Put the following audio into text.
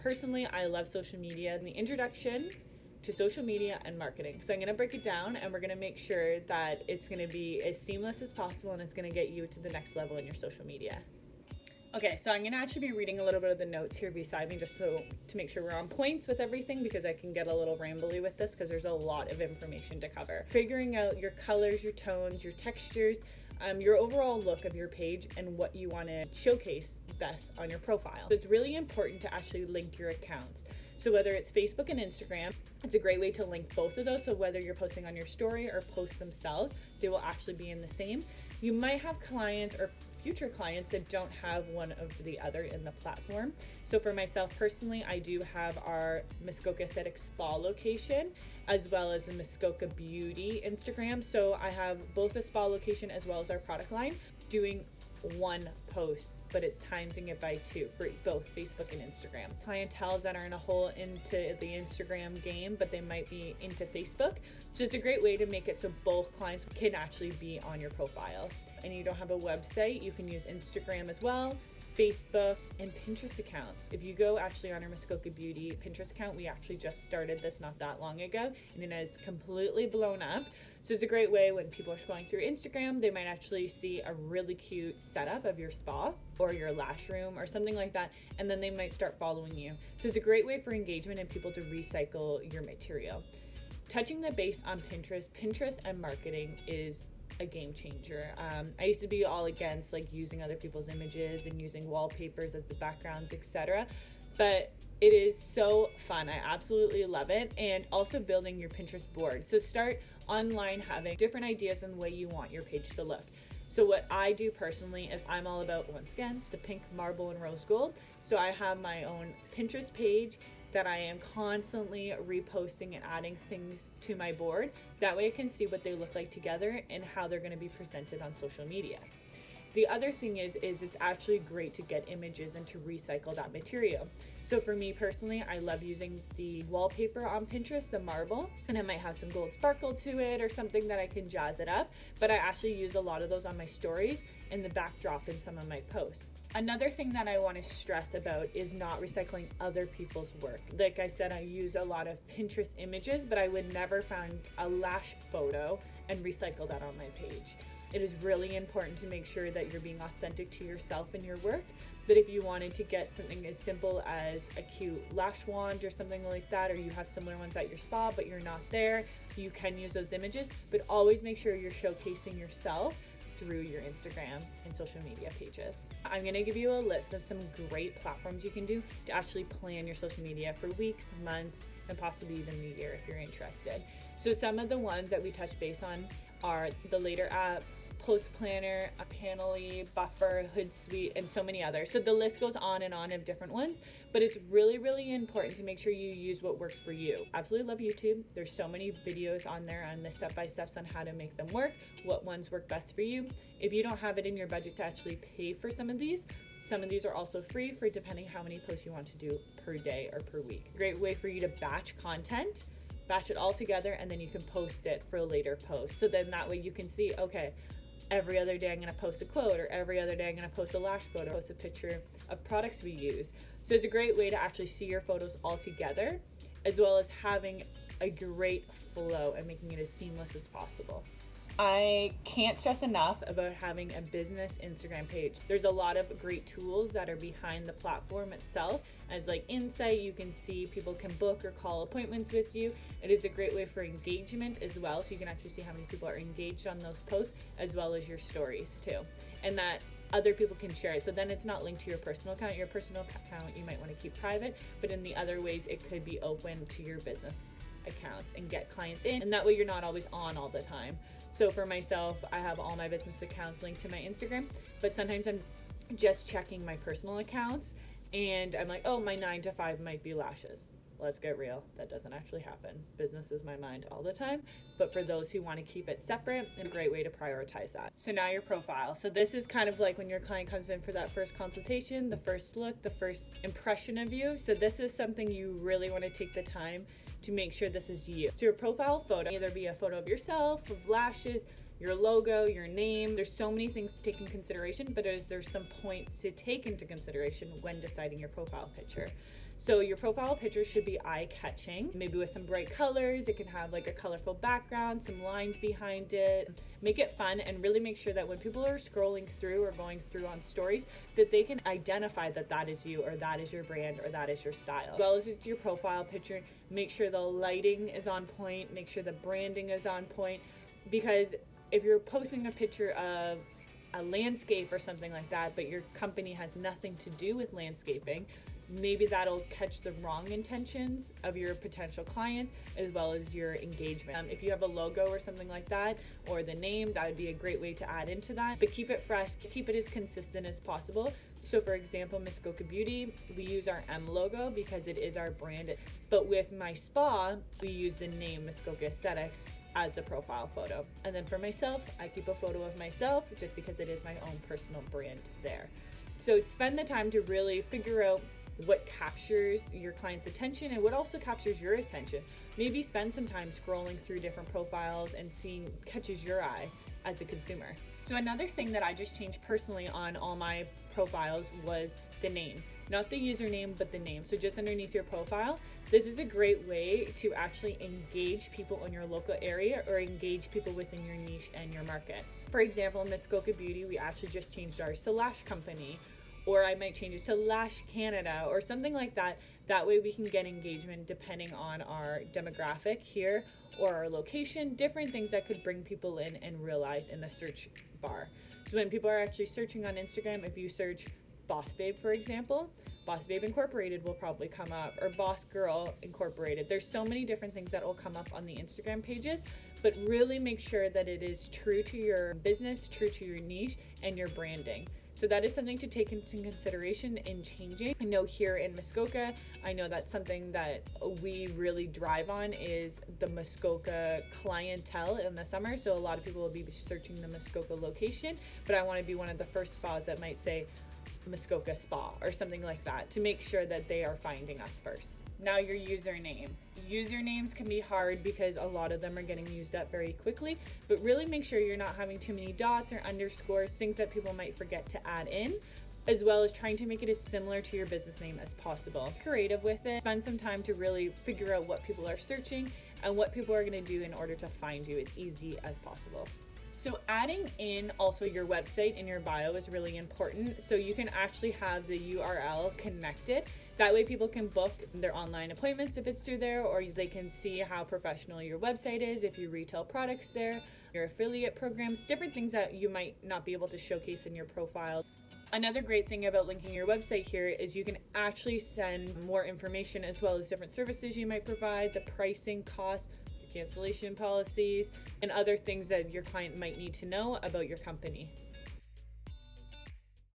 Personally, I love social media and the introduction to social media and marketing. So I'm going to break it down and we're going to make sure that it's going to be as seamless as possible and it's going to get you to the next level in your social media. Okay, so I'm going to actually be reading a little bit of the notes here beside me just to make sure we're on points with everything, because I can get a little rambly with this because there's a lot of information to cover. Figuring out your colors, your tones, your textures, your overall look of your page and what you want to showcase best on your profile. So it's really important to actually link your accounts. So whether it's Facebook and Instagram, it's a great way to link both of those. So whether you're posting on your story or posts themselves, they will actually be in the same. You might have clients or future clients that don't have one of the other in the platform. So for myself personally, I do have our Muskoka Aesthetic Spa location as well as the Muskoka Beauty Instagram. So I have both a spa location as well as our product line doing one post, but it's timesing it by 2 for both Facebook and Instagram. Clienteles that are in a whole into the Instagram game, but they might be into Facebook. So it's a great way to make it so both clients can actually be on your profiles. And you don't have a website, you can use Instagram as well, Facebook, and Pinterest accounts. If you go actually on our Muskoka Beauty Pinterest account, we actually just started this not that long ago, and it has completely blown up. So it's a great way when people are scrolling through Instagram, they might actually see a really cute setup of your spa or your lash room or something like that, and then they might start following you. So it's a great way for engagement and people to recycle your material. Touching the base on Pinterest and marketing is a game changer. I used to be all against like using other people's images and using wallpapers as the backgrounds, etc. But it is so fun. I absolutely love it. And also building your Pinterest board. So start online having different ideas on the way you want your page to look. So what I do personally is I'm all about, once again, the pink, marble, and rose gold. So I have my own Pinterest page that I am constantly reposting and adding things to my board. That way I can see what they look like together and how they're going to be presented on social media. The other thing is it's actually great to get images and to recycle that material. So for me personally, I love using the wallpaper on Pinterest, the marble, and I might have some gold sparkle to it or something that I can jazz it up. But I actually use a lot of those on my stories and the backdrop in some of my posts. Another thing that I want to stress about is not recycling other people's work. Like I said, I use a lot of Pinterest images, but I would never find a lash photo and recycle that on my page. It is really important to make sure that you're being authentic to yourself and your work. But if you wanted to get something as simple as a cute lash wand or something like that, or you have similar ones at your spa but you're not there, you can use those images, but always make sure you're showcasing yourself through your Instagram and social media pages. I'm going to give you a list of some great platforms you can do to actually plan your social media for weeks, months, and possibly even the year if you're interested. So some of the ones that we touch base on are the Later app, Post Planner, a Panelly, Buffer, Hootsuite, and so many others. So the list goes on and of different ones, but it's really, really important to make sure you use what works for you. Absolutely love YouTube. There's so many videos on there on the step-by-steps on how to make them work, what ones work best for you. If you don't have it in your budget to actually pay for some of these are also free for depending how many posts you want to do per day or per week. Great way for you to batch content, batch it all together, and then you can post it for a later post. So then that way you can see, okay, every other day I'm going to post a quote, or every other day I'm going to post a lash photo, post a picture of products we use. So it's a great way to actually see your photos all together, as well as having a great flow and making it as seamless as possible. I can't stress enough about having a business Instagram page. There's a lot of great tools that are behind the platform itself. As like Insight, you can see people can book or call appointments with you. It is a great way for engagement as well, so you can actually see how many people are engaged on those posts, as well as your stories too, and that other people can share it. So then it's not linked to your personal account. Your personal account you might want to keep private, but in the other ways it could be open to your business accounts and get clients in, and that way you're not always on all the time. So for myself, I have all my business accounts linked to my Instagram, but sometimes I'm just checking my personal accounts and I'm like, oh, my 9 to 5 might be lashes. Let's get real. That doesn't actually happen. Business is my mind all the time. But for those who want to keep it separate, a great way to prioritize that. So now your profile. So this is kind of like when your client comes in for that first consultation, the first look, the first impression of you. So this is something you really want to take the time to make sure this is you. So your profile photo, either be a photo of yourself, of lashes, your logo, your name. There's so many things to take in consideration, but there's some points to take into consideration when deciding your profile picture. So your profile picture should be eye-catching, maybe with some bright colors. It can have like a colorful background, some lines behind it. Make it fun and really make sure that when people are scrolling through or going through on stories, that they can identify that that is you, or that is your brand, or that is your style. As well as with your profile picture, make sure the lighting is on point, make sure the branding is on point, because if you're posting a picture of a landscape or something like that, but your company has nothing to do with landscaping, maybe that'll catch the wrong intentions of your potential clients as well as your engagement. If you have a logo or something like that, or the name, that would be a great way to add into that. But keep it fresh, keep it as consistent as possible. So for example, Muskoka Beauty, we use our M logo because it is our brand. But with my spa, we use the name Muskoka Aesthetics as the profile photo. And then for myself, I keep a photo of myself just because it is my own personal brand there. So spend the time to really figure out what captures your client's attention and what also captures your attention. Maybe spend some time scrolling through different profiles and seeing catches your eye as a consumer. So another thing that I just changed personally on all my profiles was the name. Not the username, but the name. So just underneath your profile, this is a great way to actually engage people in your local area or engage people within your niche and your market. For example, Muskoka Beauty, we actually just changed ours to Lash Company, or I might change it to Lash Canada or something like that. That way we can get engagement depending on our demographic here or our location, different things that could bring people in and realize in the search bar. So when people are actually searching on Instagram, if you search Boss Babe, for example, Boss Babe Incorporated will probably come up, or Boss Girl Incorporated. There's so many different things that will come up on the Instagram pages, but really make sure that it is true to your business, true to your niche and your branding. So that is something to take into consideration in changing. I know here in Muskoka, I know that's something that we really drive on is the Muskoka clientele in the summer. So a lot of people will be searching the Muskoka location, but I want to be one of the first spas that might say Muskoka Spa or something like that to make sure that they are finding us first. Now your username. Usernames can be hard because a lot of them are getting used up very quickly, but really make sure you're not having too many dots or underscores, things that people might forget to add in, as well as trying to make it as similar to your business name as possible. Creative with it. Spend some time to really figure out what people are searching and what people are going to do in order to find you as easy as possible. So adding in also your website in your bio is really important. So you can actually have the URL connected. That way people can book their online appointments if it's through there, or they can see how professional your website is if you retail products there, your affiliate programs, different things that you might not be able to showcase in your profile. Another great thing about linking your website here is you can actually send more information as well as different services you might provide, the pricing, costs, cancellation policies, and other things that your client might need to know about your company.